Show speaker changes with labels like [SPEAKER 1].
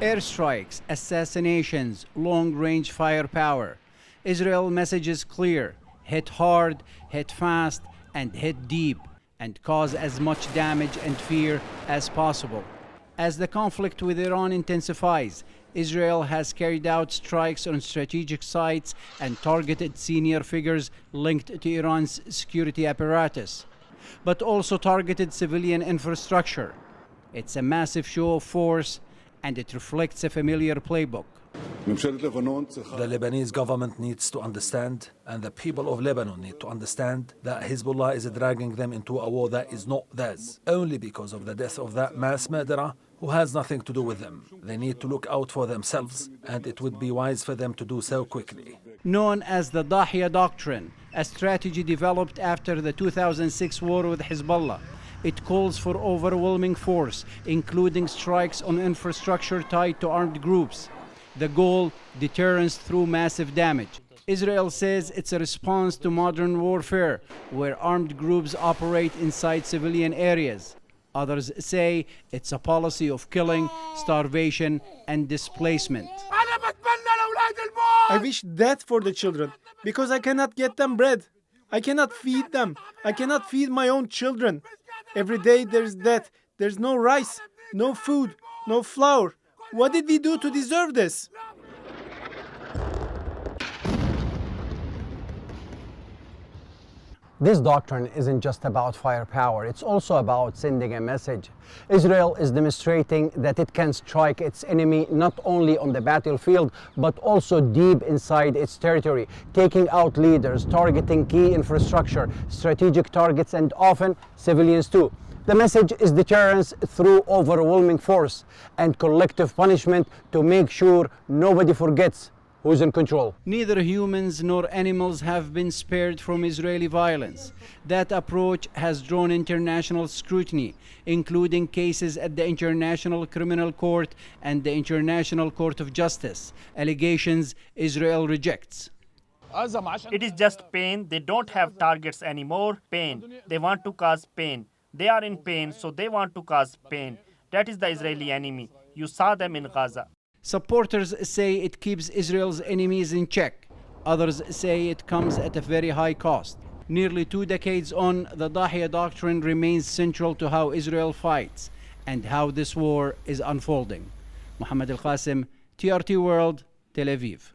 [SPEAKER 1] Airstrikes, assassinations, long-range firepower. Israel message is clear: hit hard, hit fast, and hit deep, and cause as much damage and fear as possible. As the conflict with Iran intensifies, Israel has carried out strikes on strategic sites and targeted senior figures linked to Iran's security apparatus, but also targeted civilian infrastructure. It's a massive show of force, and it reflects a familiar playbook.
[SPEAKER 2] The Lebanese government needs to understand, and the people of Lebanon need to understand, that Hezbollah is dragging them into a war that is not theirs, only because of the death of that mass murderer who has nothing to do with them. They need to look out for themselves, and it would be wise for them to do so quickly.
[SPEAKER 1] Known as the Dahiya Doctrine, a strategy developed after the 2006 war with Hezbollah. It calls for overwhelming force, including strikes on infrastructure tied to armed groups. The goal: deterrence through massive damage. Israel says it's a response to modern warfare, where armed groups operate inside civilian areas. Others say it's a policy of killing, starvation, and displacement.
[SPEAKER 3] I wish death for the children, because I cannot get them bread. I cannot feed them. I cannot feed my own children. Every day there's death. There's no rice, no food, no flour. What did we do to deserve this?
[SPEAKER 4] This doctrine isn't just about firepower, it's also about sending a message. Israel is demonstrating that it can strike its enemy not only on the battlefield, but also deep inside its territory, taking out leaders, targeting key infrastructure, strategic targets, and often civilians too. The message is deterrence through overwhelming force and collective punishment to make sure nobody forgets who's in control.
[SPEAKER 1] Neither humans nor animals have been spared from Israeli violence. That approach has drawn international scrutiny, including cases at the International Criminal Court and the International Court of Justice, allegations Israel rejects.
[SPEAKER 5] It is just pain. They don't have targets anymore. Pain. They want to cause pain. They are in pain, so they want to cause pain. That is the Israeli enemy. You saw them in Gaza.
[SPEAKER 1] Supporters say it keeps Israel's enemies in check. Others say it comes at a very high cost. Nearly 2 decades on, the Dahiya Doctrine remains central to how Israel fights and how this war is unfolding. Mohammad Al-Kassim, TRT World, Tel Aviv.